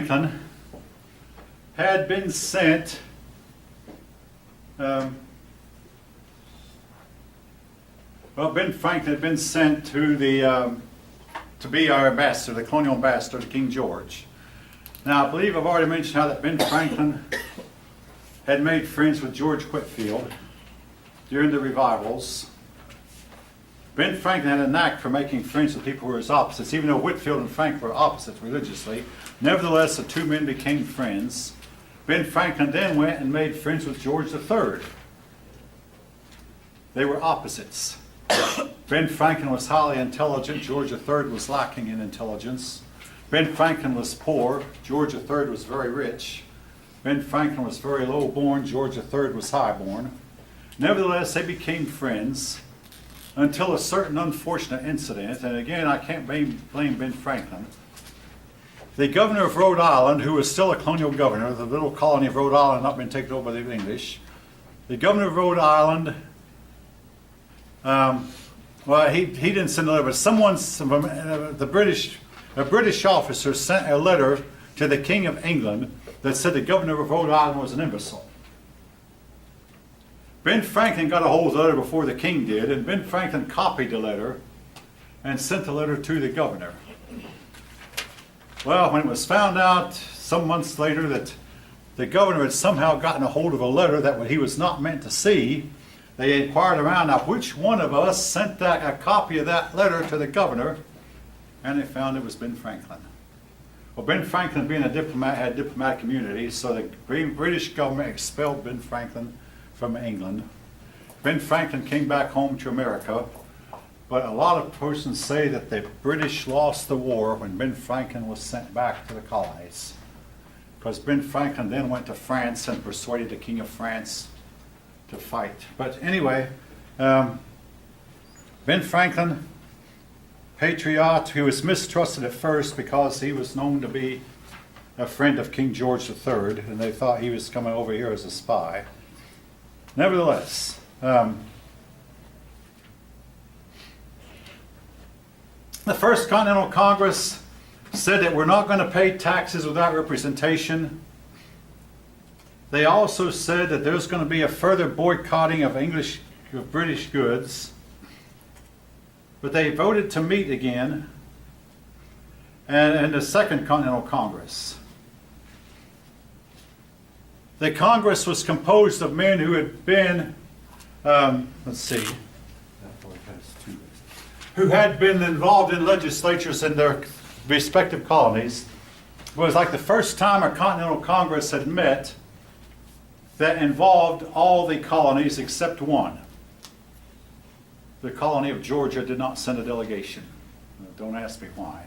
Franklin had been sent Ben Franklin had been sent to to be our ambassador, the colonial ambassador to King George. Now, I believe I've already mentioned how that Ben Franklin had made friends with George Whitefield during the revivals. Ben Franklin had a knack for making friends with people who were his opposites. Even though Whitefield and Franklin were opposites religiously, nevertheless the two men became friends. Ben Franklin then went and made friends with George III. They were opposites. Ben Franklin was highly intelligent. George III was lacking in intelligence. Ben Franklin was poor. George III was very rich. Ben Franklin was very low-born. George III was high-born. Nevertheless, they became friends until a certain unfortunate incident, and again, I can't blame Ben Franklin. The governor of Rhode Island, who was still a colonial governor, the little colony of Rhode Island had not been taken over by the English, the governor of Rhode Island, well, he didn't send a letter, but a British officer sent a letter to the King of England that said the governor of Rhode Island was an imbecile. Ben Franklin got a hold of the letter before the king did, and Ben Franklin copied the letter and sent the letter to the governor. Well, when it was found out some months later that the governor had somehow gotten a hold of a letter that he was not meant to see, they inquired around, now which one of us sent a copy of that letter to the governor? And they found it was Ben Franklin. Well, Ben Franklin, being a diplomat, had diplomatic immunity, so the British government expelled Ben Franklin from England. Ben Franklin came back home to America, but a lot of persons say that the British lost the war when Ben Franklin was sent back to the colonies, because Ben Franklin then went to France and persuaded the King of France to fight. But anyway, Ben Franklin, patriot, he was mistrusted at first because he was known to be a friend of King George III, and they thought he was coming over here as a spy. Nevertheless, the First Continental Congress said that we're not going to pay taxes without representation. They also said that there's going to be a further boycotting of British goods. But they voted to meet again and the Second Continental Congress. The Congress was composed of men who had been, who had been involved in legislatures in their respective colonies. It was like the first time a Continental Congress had met that involved all the colonies except one. The colony of Georgia did not send a delegation. Don't ask me why.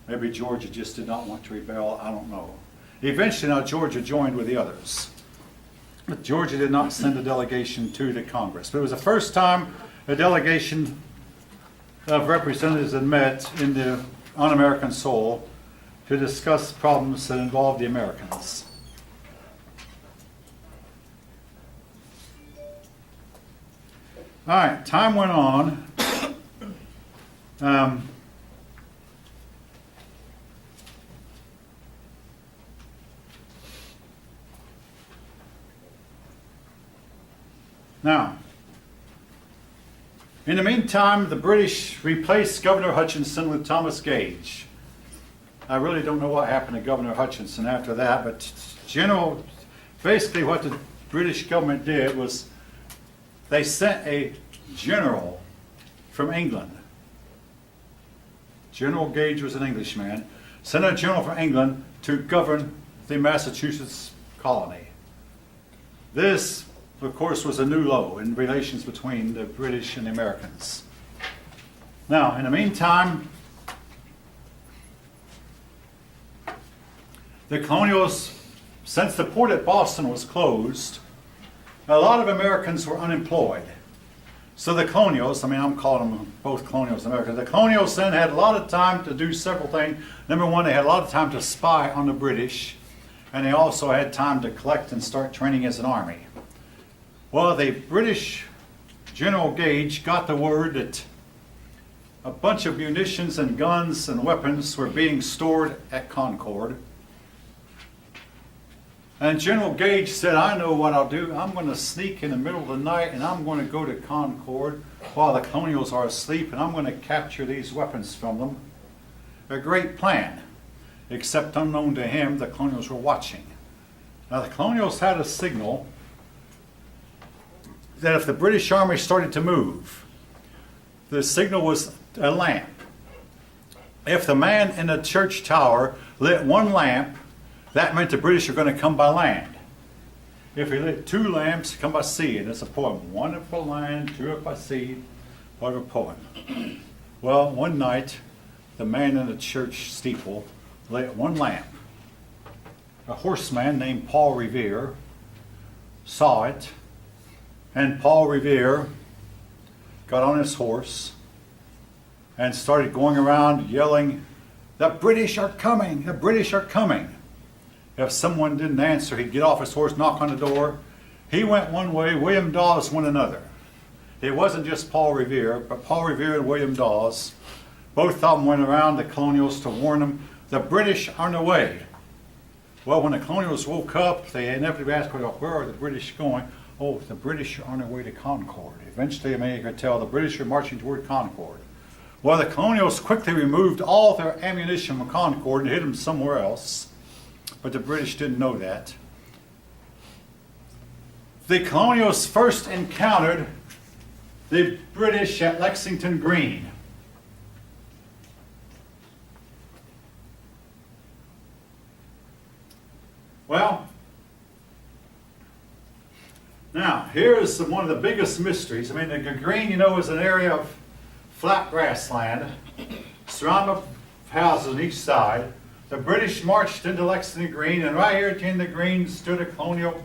Maybe Georgia just did not want to rebel, I don't know. Eventually now Georgia joined with the others. But Georgia did not send a delegation to the Congress. But it was the first time a delegation of representatives had met on American soil to discuss problems that involved the Americans. All right, time went on. Now, in the meantime, the British replaced Governor Hutchinson with Thomas Gage. I really don't know what happened to Governor Hutchinson after that, but basically what the British government did was they sent a general from England. General Gage was an Englishman. Sent a general from England to govern the Massachusetts colony. This, of course, was a new low in relations between the British and the Americans. Now, in the meantime, the colonials, since the port at Boston was closed, a lot of Americans were unemployed. So the colonials, I'm calling them both colonials and Americans, the colonials then had a lot of time to do several things. Number one, they had a lot of time to spy on the British, and they also had time to collect and start training as an army. Well, the British General Gage got the word that a bunch of munitions and guns and weapons were being stored at Concord, And General Gage said, I know what I'll do. I'm going to sneak in the middle of the night and I'm going to go to Concord while the Colonials are asleep and I'm going to capture these weapons from them. A great plan, except unknown to him, the Colonials were watching. Now the Colonials had a signal that if the British Army started to move, the signal was a lamp. If the man in the church tower lit one lamp, that meant the British were going to come by land. If he lit two lamps, come by sea. And it's a poem. One up by land, two up by sea. What a poem. Well, one night, the man in the church steeple lit one lamp. A horseman named Paul Revere saw it, and Paul Revere got on his horse and started going around yelling, "The British are coming! The British are coming!" If someone didn't answer, he'd get off his horse, knock on the door. He went one way, William Dawes went another. It wasn't just Paul Revere, but Paul Revere and William Dawes, both of them went around the Colonials to warn them, the British are on the way. Well, when the Colonials woke up, they inevitably asked, well, where are the British going? Oh, the British are on their way to Concord. Eventually, they could tell the British are marching toward Concord. Well, the Colonials quickly removed all their ammunition from Concord and hid them somewhere else. But the British didn't know that. The Colonials first encountered the British at Lexington Green. Well, now here's one of the biggest mysteries. I mean, the Green, you know, is an area of flat grassland, surrounded with houses on each side. The British marched into Lexington Green, and right here at the end of the Green stood a colonial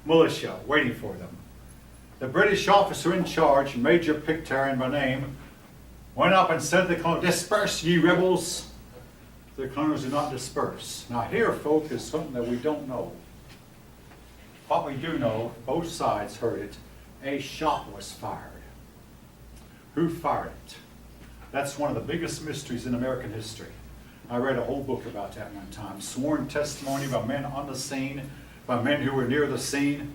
militia waiting for them. The British officer in charge, Major Pitcairn by name, went up and said to the Colonials, "Disperse, ye rebels." The Colonials did not disperse. Now here, folk, is something that we don't know. What we do know, both sides heard it, a shot was fired. Who fired it? That's one of the biggest mysteries in American history. I read a whole book about that one time. Sworn testimony by men on the scene, by men who were near the scene.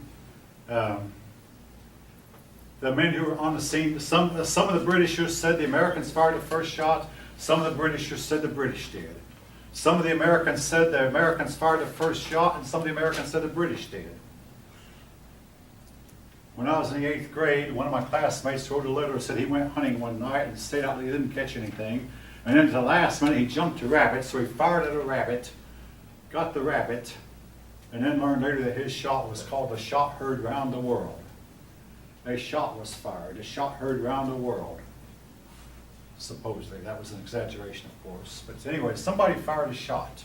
The men who were on the scene, some of the Britishers said the Americans fired the first shot. Some of the Britishers said the British did. Some of the Americans said the Americans fired the first shot, and some of the Americans said the British did. When I was in the 8th grade, one of my classmates wrote a letter and said he went hunting one night and stayed out and he didn't catch anything. And then at the last minute, he jumped a rabbit, so he fired at a rabbit, got the rabbit, and then learned later that his shot was called a shot heard round the world. A shot was fired, a shot heard round the world. Supposedly, that was an exaggeration, of course. But anyway, somebody fired a shot.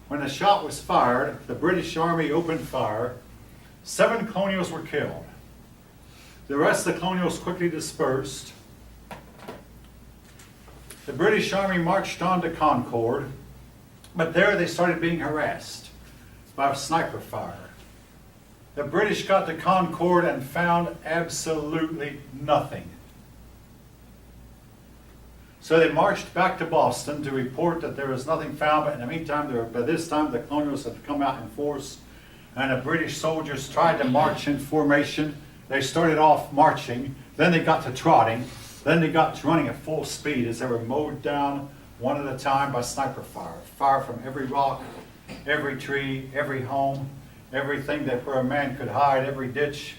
When the shot was fired, the British Army opened fire. 7 Colonials were killed. The rest of the Colonials quickly dispersed. The British Army marched on to Concord, but there they started being harassed by sniper fire. The British got to Concord and found absolutely nothing. So they marched back to Boston to report that there was nothing found, but in the meantime, by this time the Colonials had come out in force, and the British soldiers tried to march in formation. They started off marching, then they got to trotting, then they got to running at full speed as they were mowed down one at a time by sniper fire. Fire from every rock, every tree, every home, everything that where a man could hide, every ditch.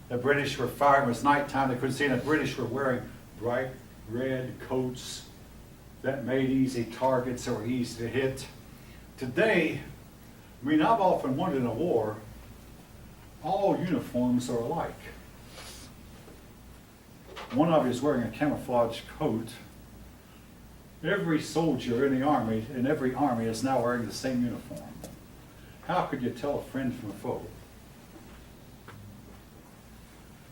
The British were firing. It was nighttime. They couldn't see, and the British were wearing bright red coats that made easy targets that were easy to hit. Today, I mean, I've often wondered in a war, all uniforms are alike. One of you is wearing a camouflage coat. Every soldier in the army, in every army, is now wearing the same uniform. How could you tell a friend from a foe?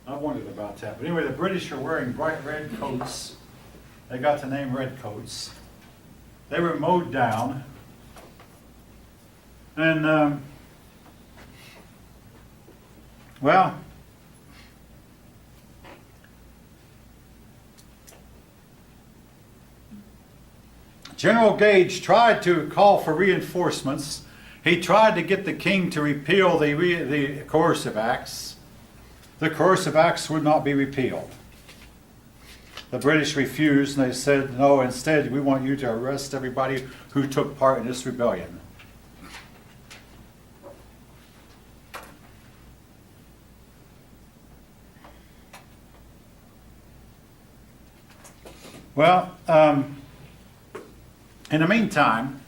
I wondered about that. But anyway, the British are wearing bright red coats. They got the name Redcoats. They were mowed down. And, well, General Gage tried to call for reinforcements. He tried to get the king to repeal the coercive acts. The coercive acts would not be repealed. The British refused, and they said, no, instead we want you to arrest everybody who took part in this rebellion. Well, in the meantime,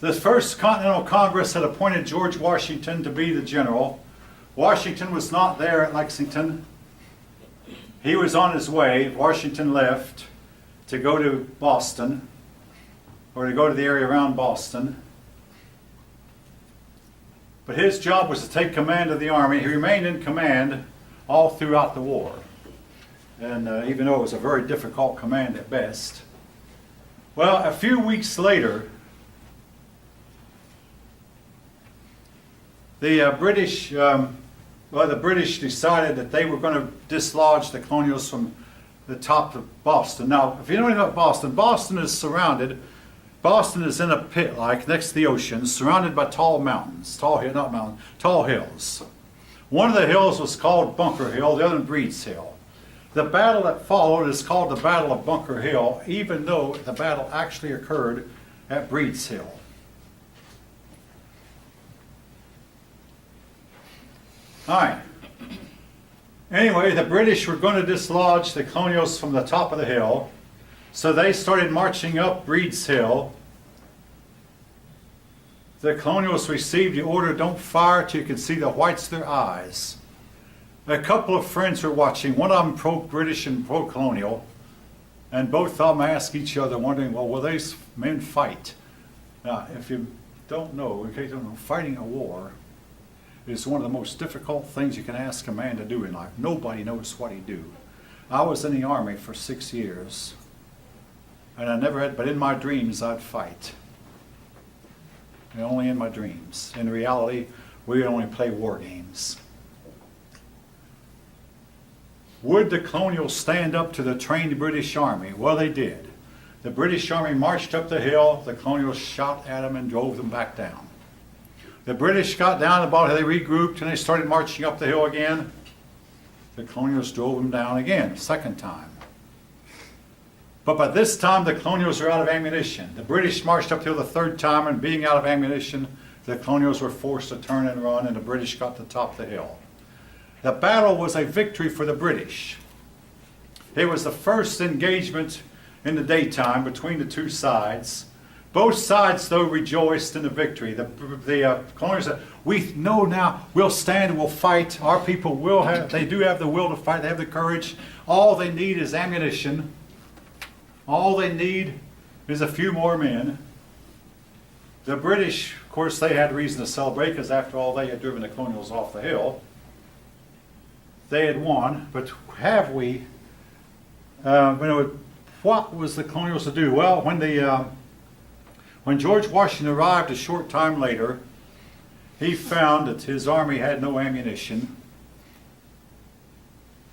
the First Continental Congress had appointed George Washington to be the general. Washington was not there at Lexington. He was on his way. Washington left to go to Boston, or to go to the area around Boston. But his job was to take command of the army. He remained in command all throughout the war. And even though it was a very difficult command at best. Well, a few weeks later, the British decided that they were going to dislodge the colonials from the top of Boston. Now, if you know anything about Boston, Boston is surrounded. Boston is in a pit, like next to the ocean, surrounded by tall mountains, tall hills. One of the hills was called Bunker Hill, the other one Breed's Hill. The battle that followed is called the Battle of Bunker Hill, even though the battle actually occurred at Breed's Hill. All right. Anyway, the British were going to dislodge the colonials from the top of the hill, so they started marching up Breed's Hill. The colonials received the order, don't fire till you can see the whites of their eyes. A couple of friends were watching, one of them pro-British and pro-colonial, and both of them asked each other, wondering, well, will these men fight? Now, if you don't know, in case you don't know, fighting a war is one of the most difficult things you can ask a man to do in life. Nobody knows what he'd do. I was in the army for 6 years, and I never had, but in my dreams I'd fight. And only in my dreams. In reality, we only play war games. Would the colonials stand up to the trained British army? Well, they did. The British army marched up the hill, the colonials shot at them and drove them back down. The British got down the bottom, they regrouped, and they started marching up the hill again. The colonials drove them down again, second time. But by this time, the colonials were out of ammunition. The British marched up the hill the third time, and being out of ammunition, the colonials were forced to turn and run, and the British got to the top of the hill. The battle was a victory for the British. It was the first engagement in the daytime between the two sides. Both sides, though, rejoiced in the victory. The colonials said, we know now we'll stand and we'll fight. Our people will have, they do have the will to fight, they have the courage. All they need is ammunition. All they need is a few more men. The British, of course, they had reason to celebrate because after all, they had driven the colonials off the hill. They had won, but have we? What was the colonials to do? Well, when George Washington arrived a short time later, he found that his army had no ammunition,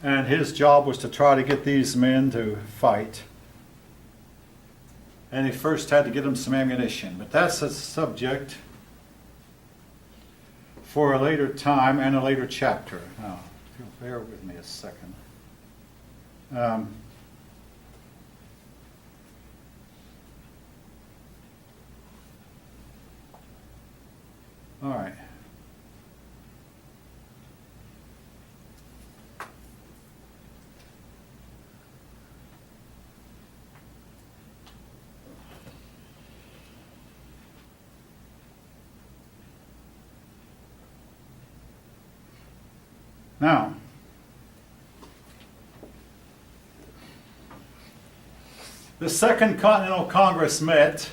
and his job was to try to get these men to fight. And he first had to get them some ammunition, but that's a subject for a later time and a later chapter. Now, if you'll bear with me a second. All right. Now, the Second Continental Congress met,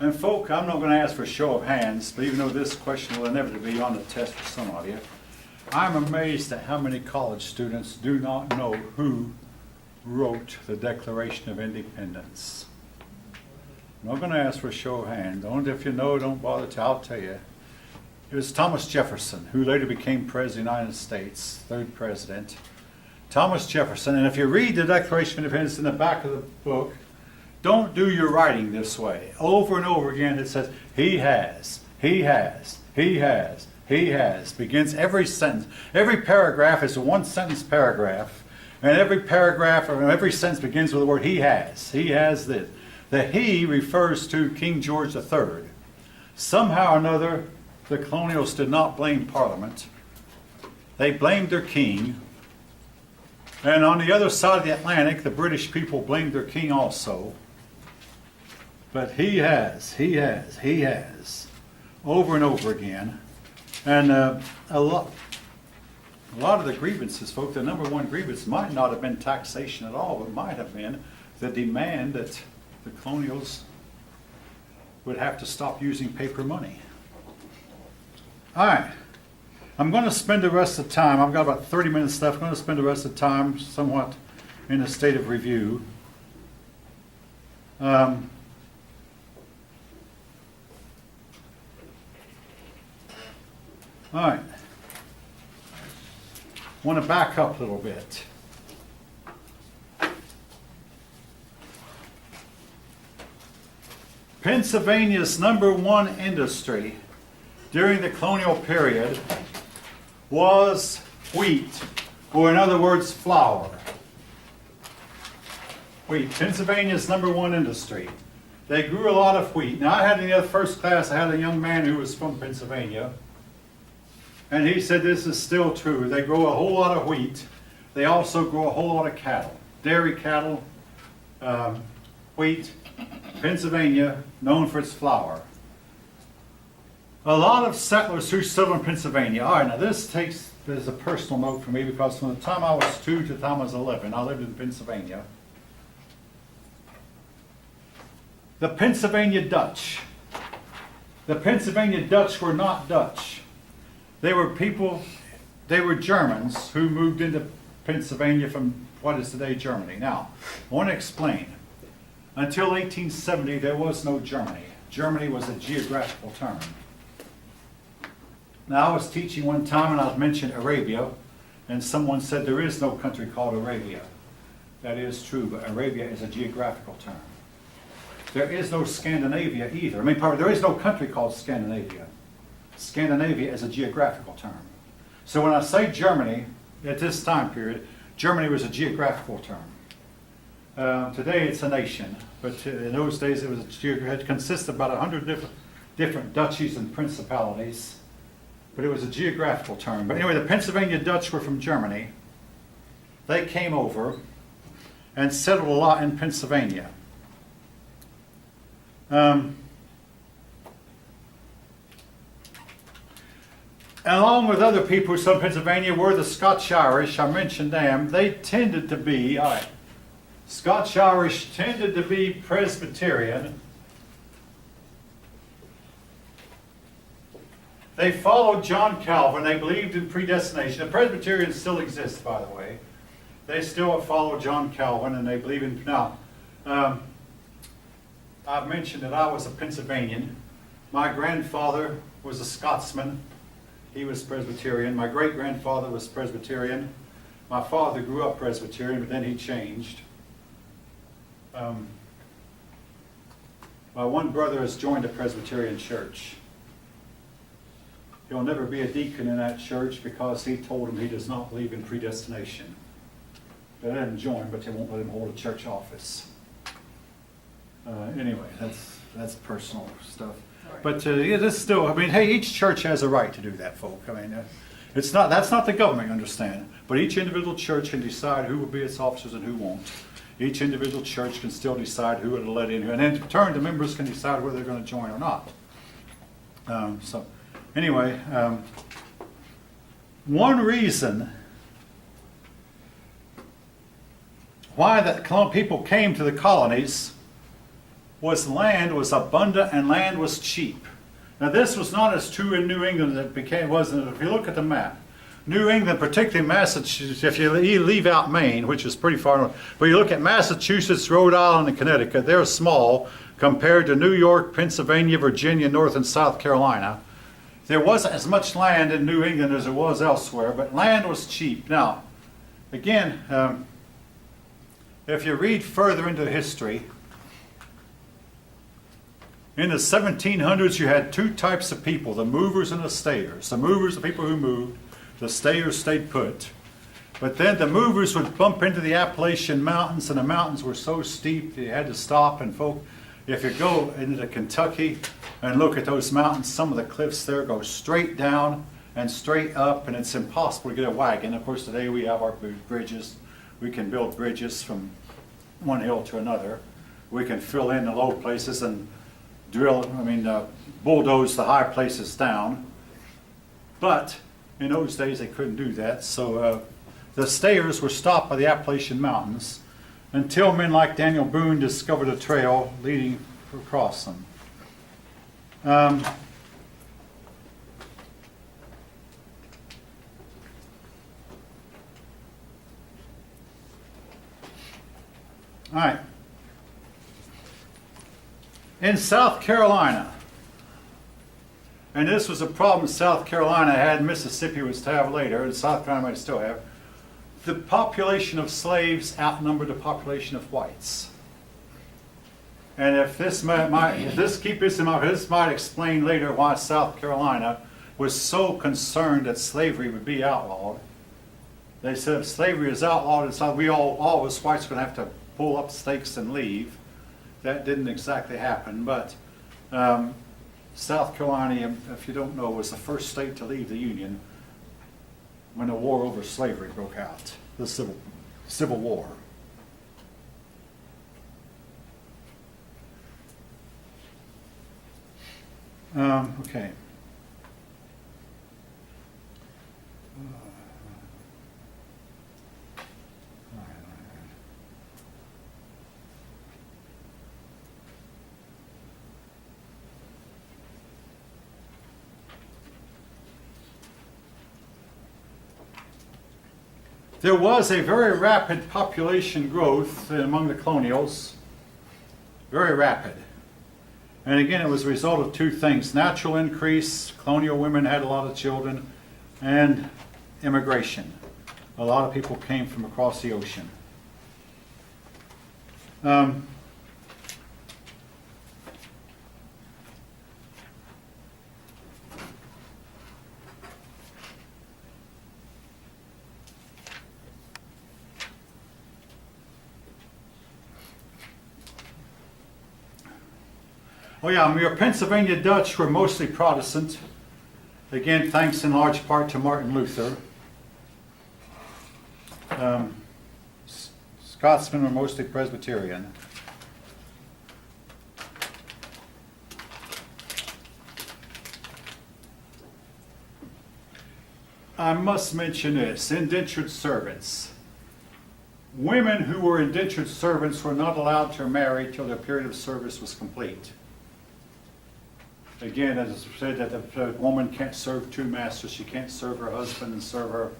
and folk, I'm not going to ask for a show of hands, but even though this question will inevitably be on the test for some of you, I'm amazed at how many college students do not know who wrote the Declaration of Independence. I'm not going to ask for a show of hands. If you know, don't bother to, I'll tell you. It was Thomas Jefferson, who later became President of the United States, third president. Thomas Jefferson, and if you read the Declaration of Independence in the back of the book, Don't do your writing this way. Over and over again it says, he has, he has, he has, he has. Begins every sentence. Every paragraph is a one-sentence paragraph. And every paragraph or every sentence begins with the word he has. He has this. The he refers to King George III. Somehow or another, the colonials did not blame Parliament. They blamed their king. And on the other side of the Atlantic, the British people blamed their king also. But he has, he has, he has, over and over again. And a lot of the grievances, folks, the number one grievance might not have been taxation at all, but might have been the demand that the colonials would have to stop using paper money. All right. I'm going to spend the rest of the time, I've got about 30 minutes left, I'm going to spend the rest of the time somewhat in a state of review. All right. I want to back up a little bit. Pennsylvania's number one industry during the colonial period was wheat, or in other words, flour. Wheat, Pennsylvania's number one industry. They grew a lot of wheat. Now, I had in the first class, I had a young man who was from Pennsylvania, and he said this is still true. They grow a whole lot of wheat. They also grow a whole lot of cattle, dairy cattle, wheat. Pennsylvania, known for its flour. A lot of settlers who settled in Pennsylvania. All right, now this is a personal note for me because from the time I was 2 to the time I was 11, I lived in Pennsylvania. The Pennsylvania Dutch. The Pennsylvania Dutch were not Dutch. They were people, they were Germans who moved into Pennsylvania from what is today Germany. Now, I want to explain. Until 1870, there was no Germany. Germany was a geographical term. Now, I was teaching one time and I mentioned Arabia, and someone said there is no country called Arabia. That is true, but Arabia is a geographical term. There is no Scandinavia either. There is no country called Scandinavia. Scandinavia is a geographical term. So when I say Germany, at this time period, Germany was a geographical term. Today it's a nation, but in those days it consisted of about 100 different duchies and principalities. But it was a geographical term. But anyway, the Pennsylvania Dutch were from Germany. They came over and settled a lot in Pennsylvania. Along with other people who settled Pennsylvania were the Scotch-Irish. I mentioned them. They tended to be, Scotch-Irish tended to be Presbyterian. They followed John Calvin. They believed in predestination. The Presbyterians still exist, by the way. They still follow John Calvin, and they believe in... Now, I've mentioned that I was a Pennsylvanian. My grandfather was a Scotsman. He was Presbyterian. My great-grandfather was Presbyterian. My father grew up Presbyterian, but then he changed. My one brother has joined a Presbyterian church. He'll never be a deacon in that church because he told him he does not believe in predestination. They let him join, but they won't let him hold a church office. Anyway, that's personal stuff. Right. But yeah, this still, hey, each church has a right to do that, folk. That's not the government, understand. But each individual church can decide who will be its officers and who won't. Each individual church can still decide who it'll let in, and in turn, the members can decide whether they're going to join or not. Anyway, one reason why the people came to the colonies was land was abundant and land was cheap. Now this was not as true in New England as it wasn't. If you look at the map, New England, particularly Massachusetts, if you leave out Maine, which is pretty far north, but you look at Massachusetts, Rhode Island, and Connecticut, they're small compared to New York, Pennsylvania, Virginia, North and South Carolina. There wasn't as much land in New England as there was elsewhere, but land was cheap. Now, again, if you read further into history, In the 1700s, you had two types of people, the movers and the stayers. The movers, the people who moved, the stayers stayed put. But then the movers would bump into the Appalachian Mountains, and the mountains were so steep you had to stop. And folk, if you go into Kentucky and look at those mountains, some of the cliffs there go straight down and straight up, and it's impossible to get a wagon. Of course, today we have our bridges. We can build bridges from one hill to another. We can fill in the low places and bulldoze the high places down. But in those days, they couldn't do that. So the stayers were stopped by the Appalachian Mountains until men like Daniel Boone discovered a trail leading across them. All right. In South Carolina, and this was a problem South Carolina had, Mississippi was to have later, and South Carolina might still have, the population of slaves outnumbered the population of whites. And if this keep this in mind, this might explain later why South Carolina was so concerned that slavery would be outlawed. They said if slavery is outlawed, it's like all of us whites are going to have to pull up stakes and leave. That didn't exactly happen, but South Carolina, if you don't know, was the first state to leave the Union when the war over slavery broke out, the Civil War. Okay. There was a very rapid population growth among the colonials, very rapid. And again, it was a result of two things: natural increase, colonial women had a lot of children, and immigration. A lot of people came from across the ocean. Oh yeah, your Pennsylvania Dutch were mostly Protestant. Again, thanks in large part to Martin Luther. Scotsmen were mostly Presbyterian. I must mention this: indentured servants. Women who were indentured servants were not allowed to marry till their period of service was complete. Again, as I said, that a woman can't serve two masters. She can't serve her husband and serve her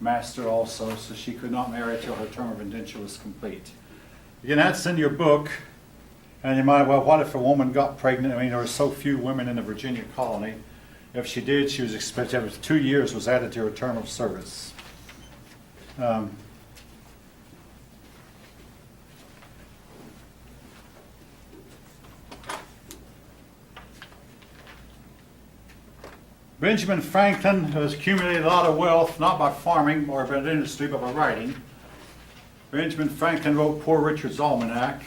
master also, so she could not marry till her term of indenture was complete. Again, that's in your book. And you might, well, what if a woman got pregnant? I mean, there were so few women in the Virginia colony. If she did, she was expected to have 2 years was added to her term of service. Benjamin Franklin has accumulated a lot of wealth, not by farming or by industry, but by writing. Benjamin Franklin wrote Poor Richard's Almanac,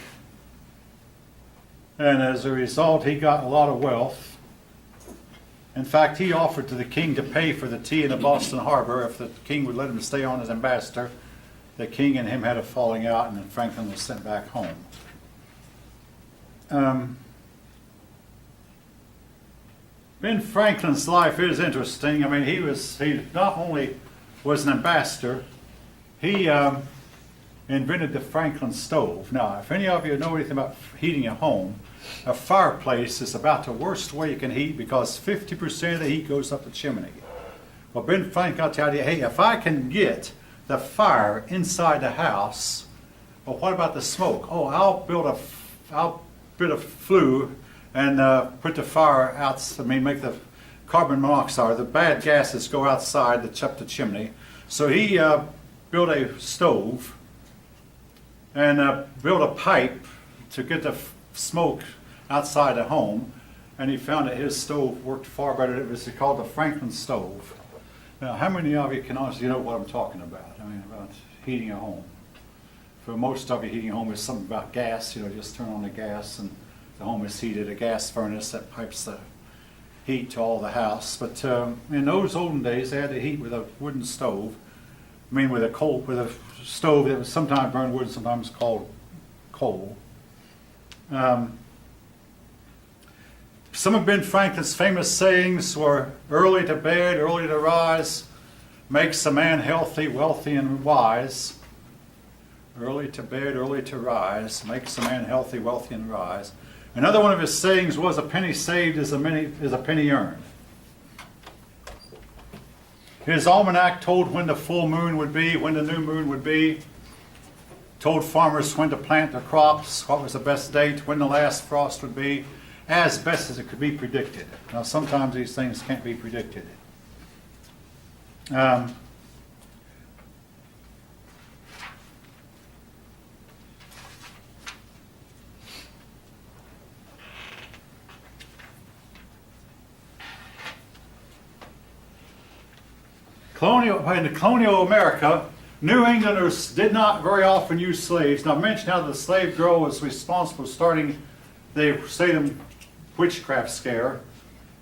and as a result, he got a lot of wealth. In fact, he offered to the king to pay for the tea in the Boston Harbor if the king would let him stay on as ambassador. The king and him had a falling out, and then Franklin was sent back home. Ben Franklin's life is interesting. I mean, he not only was an ambassador, he invented the Franklin stove. Now, if any of you know anything about heating a home, a fireplace is about the worst way you can heat because 50% of the heat goes up the chimney. Well, Ben Franklin got the idea, hey, if I can get the fire inside the house, well, what about the smoke? Oh, I'll build a flue and put the fire out, make the carbon monoxide, the bad gases go outside up the chimney. So he built a stove and built a pipe to get the smoke outside the home, and he found that his stove worked far better. It was called the Franklin stove. Now, how many of you can honestly know what I'm talking about? I mean, about heating a home. For most of you, heating a home is something about gas. Just turn on the gas and the home is heated. A gas furnace that pipes the heat to all the house. But in those olden days, they had to heat with a wooden stove. I mean, with a stove that was sometimes burned wood, sometimes called coal. Some of Ben Franklin's famous sayings were, "Early to bed, early to rise, makes a man healthy, wealthy, and wise." Early to bed, early to rise, makes a man healthy, wealthy, and wise. Another one of his sayings was, "A penny saved is a penny earned." His almanac told when the full moon would be, when the new moon would be. Told farmers when to plant their crops, what was the best date, when the last frost would be, as best as it could be predicted. Now, sometimes these things can't be predicted. In the colonial America, New Englanders did not very often use slaves. Now, I mentioned how the slave girl was responsible for starting the Salem witchcraft scare.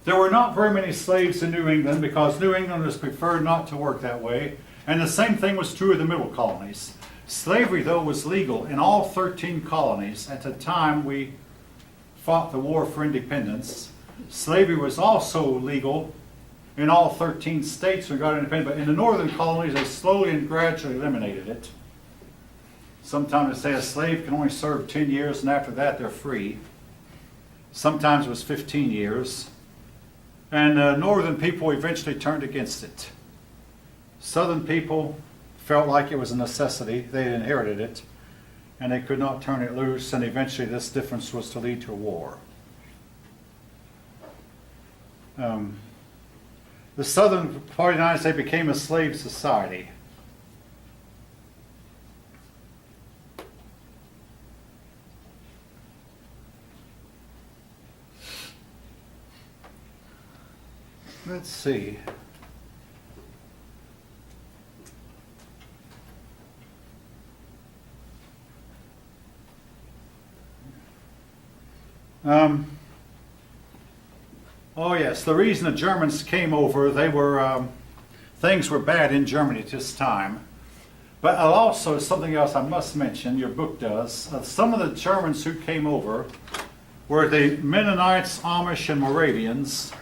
There were not very many slaves in New England because New Englanders preferred not to work that way. And the same thing was true of the middle colonies. Slavery, though, was legal in all 13 colonies at the time we fought the War for Independence. Slavery was also legal in all 13 states we got independent, but in the northern colonies they slowly and gradually eliminated it. Sometimes they say a slave can only serve 10 years and after that they're free. Sometimes it was 15 years. And northern people eventually turned against it. Southern people felt like it was a necessity. They had inherited it and they could not turn it loose, and eventually this difference was to lead to a war. The southern part of the United States became a slave society. Let's see. Oh yes, the reason the Germans came over, things were bad in Germany at this time. But also something else I must mention, your book does. Some of the Germans who came over were the Mennonites, Amish, and Moravians.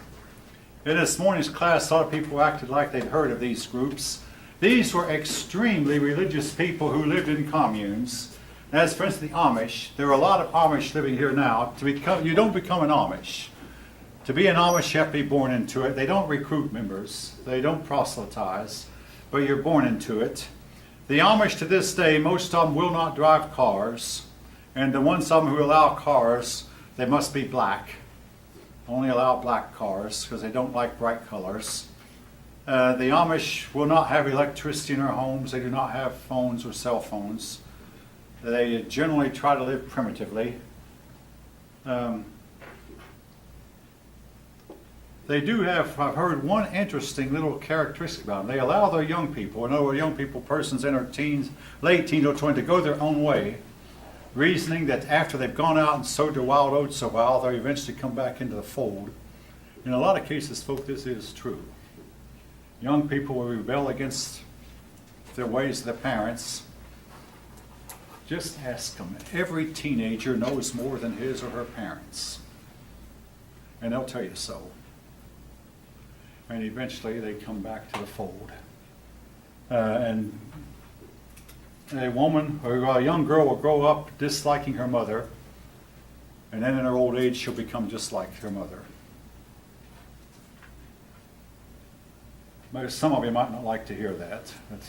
In this morning's class, a lot of people acted like they'd heard of these groups. These were extremely religious people who lived in communes. As for instance, the Amish, there are a lot of Amish living here now. You don't become an Amish. To be an Amish, you have to be born into it. They don't recruit members. They don't proselytize, but you're born into it. The Amish to this day, most of them will not drive cars. And the ones of them who allow cars, they must be black. Only allow black cars because they don't like bright colors. The Amish will not have electricity in their homes. They do not have phones or cell phones. They generally try to live primitively. They do have, I've heard one interesting little characteristic about them. They allow their young people, in other words, young people, persons in their teens, late teens or 20, to go their own way, reasoning that after they've gone out and sowed their wild oats a while, they'll eventually come back into the fold. In a lot of cases, folks, this is true. Young people will rebel against their ways of their parents. Just ask them. Every teenager knows more than his or her parents. And they'll tell you so. And eventually they come back to the fold. And a woman or a young girl will grow up disliking her mother, and then in her old age she'll become just like her mother. But some of you might not like to hear that. But